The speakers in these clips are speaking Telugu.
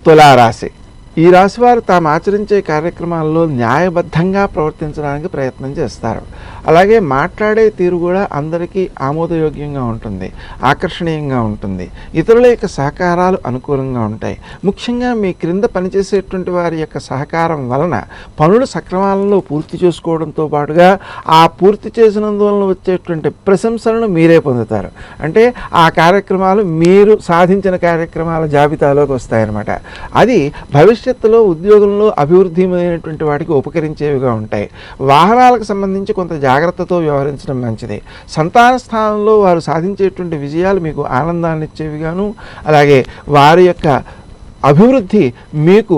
తులారాశి. ఈ రాశివారు తాము ఆచరించే కార్యక్రమాల్లో న్యాయబద్ధంగా ప్రవర్తించడానికి ప్రయత్నం చేస్తారు. అలాగే మాట్లాడే తీరు కూడా అందరికీ ఆమోదయోగ్యంగా ఉంటుంది, ఆకర్షణీయంగా ఉంటుంది. ఇతరుల యొక్క సహకారాలు అనుకూలంగా ఉంటాయి. ముఖ్యంగా మీ క్రింద పనిచేసేటువంటి వారి యొక్క సహకారం వలన పనులు సక్రమాలలో పూర్తి చేసుకోవడంతో పాటుగా ఆ పూర్తి చేసినందువలన వచ్చేటువంటి ప్రశంసలను మీరే పొందుతారు. అంటే ఆ కార్యక్రమాలు మీరు సాధించిన కార్యక్రమాల జాబితాలోకి వస్తాయన్నమాట. అది భవిష్యత్తులో ఉద్యోగంలో అభివృద్ధిమైనటువంటి వాటికి ఉపకరించేవిగా ఉంటాయి. వాహనాలకు సంబంధించి కొంత జాగ్రత్తతో వ్యవహరించడం మంచిది. సంతాన స్థానంలో వారు సాధించేటువంటి విజయాలు మీకు ఆనందాన్ని ఇచ్చేవిగాను, అలాగే వారి యొక్క అభివృద్ధి మీకు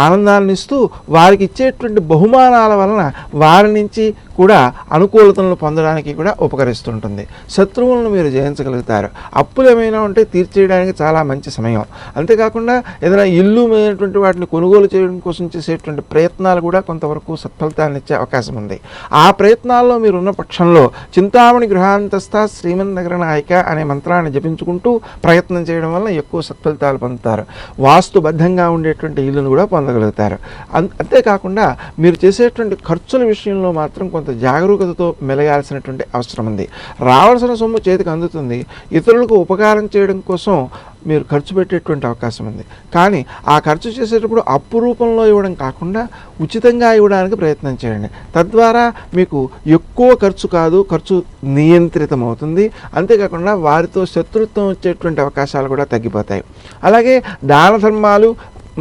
ఆనందాన్ని ఇస్తూ వారికి ఇచ్చేటువంటి బహుమానాల వలన వారి నుంచి కూడా అనుకూలతలను పొందడానికి కూడా ఉపకరిస్తుంటుంది. శత్రువులను మీరు జయించగలుగుతారు. అప్పులు ఏమైనా ఉంటే తీర్చేయడానికి చాలా మంచి సమయం. అంతేకాకుండా ఏదైనా ఇల్లు అయినటువంటి వాటిని కొనుగోలు చేయడం కోసం చేసేటువంటి ప్రయత్నాలు కూడా కొంతవరకు సత్ఫలితాన్ని ఇచ్చే అవకాశం ఉంది. ఆ ప్రయత్నాల్లో మీరు ఉన్న పక్షంలో చింతామణి గృహాంతస్థ శ్రీమన్నగర నాయక అనే మంత్రాన్ని జపించుకుంటూ ప్రయత్నం చేయడం వల్ల ఎక్కువ సత్ఫలితాలు పొందుతారు. వాస్తుబద్ధంగా ఉండేటువంటి ఇల్లును కూడా పొందగలుగుతారు. అంతేకాకుండా మీరు చేసేటువంటి ఖర్చుల విషయంలో మాత్రం కొంత జాగరూకతతో మెలగాల్సినటువంటి అవసరం ఉంది. రావాల్సిన సొమ్ము చేతికి అందుతుంది, ఇతరులకు ఉపకారం చేయడం కోసం మీరు ఖర్చు పెట్టేటువంటి అవకాశం ఉంది. కానీ ఆ ఖర్చు చేసేటప్పుడు అప్పు రూపంలో ఇవ్వడం కాకుండా ఉచితంగా ఇవ్వడానికి ప్రయత్నం చేయండి. తద్వారా మీకు ఎక్కువ ఖర్చు కాదు, ఖర్చు నియంత్రితం అవుతుంది. అంతేకాకుండా వారితో శత్రుత్వం వచ్చేటువంటి అవకాశాలు కూడా తగ్గిపోతాయి. అలాగే దాన ధర్మాలు,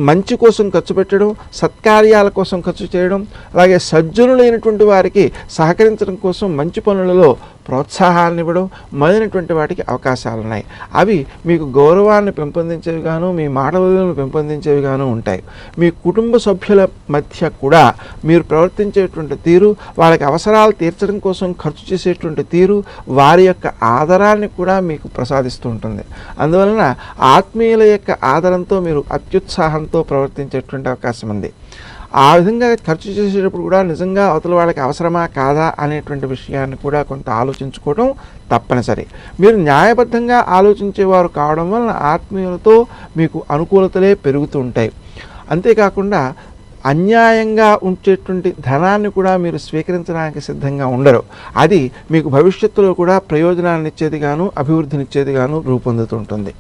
మంచి కోసం ఖర్చు పెట్టడం, సత్కార్యాల కోసం ఖర్చు చేయడం, అలాగే సజ్జనులైనటువంటి వారికి సహకరించడం కోసం మంచి పనులలో ప్రోత్సాహాన్ని ఇవ్వడం మొదలైనటువంటి వాటికి అవకాశాలు ఉన్నాయి. అవి మీకు గౌరవాన్ని పెంపొందించేవిగాను, మీ మాట విలువలను పెంపొందించేవిగాను ఉంటాయి. మీ కుటుంబ సభ్యుల మధ్య కూడా మీరు ప్రవర్తించేటువంటి తీరు, వాళ్ళకి అవసరాలు తీర్చడం కోసం ఖర్చు చేసేటువంటి తీరు వారి యొక్క ఆదరాన్ని కూడా మీకు ప్రసాదిస్తూ ఉంటుంది. అందువలన ఆత్మీయుల యొక్క ఆదరంతో మీరు అత్యుత్సాహంతో ప్రవర్తించేటువంటి అవకాశం ఉంది. ఆ విధంగా ఖర్చు చేసేటప్పుడు కూడా నిజంగా అవతల వాళ్ళకి అవసరమా కాదా అనేటువంటి విషయాన్ని కూడా కొంత ఆలోచించుకోవడం తప్పనిసరి. మీరు న్యాయబద్ధంగా ఆలోచించేవారు కావడం వలన ఆత్మీయులతో మీకు అనుకూలతలే పెరుగుతూ ఉంటాయి. అంతేకాకుండా అన్యాయంగా ఉంచేటువంటి ధనాన్ని కూడా మీరు స్వీకరించడానికి సిద్ధంగా ఉండరు. అది మీకు భవిష్యత్తులో కూడా ప్రయోజనాన్ని ఇచ్చేదిగాను, అభివృద్ధినిచ్చేదిగాను రూపొందుతుంటుంది.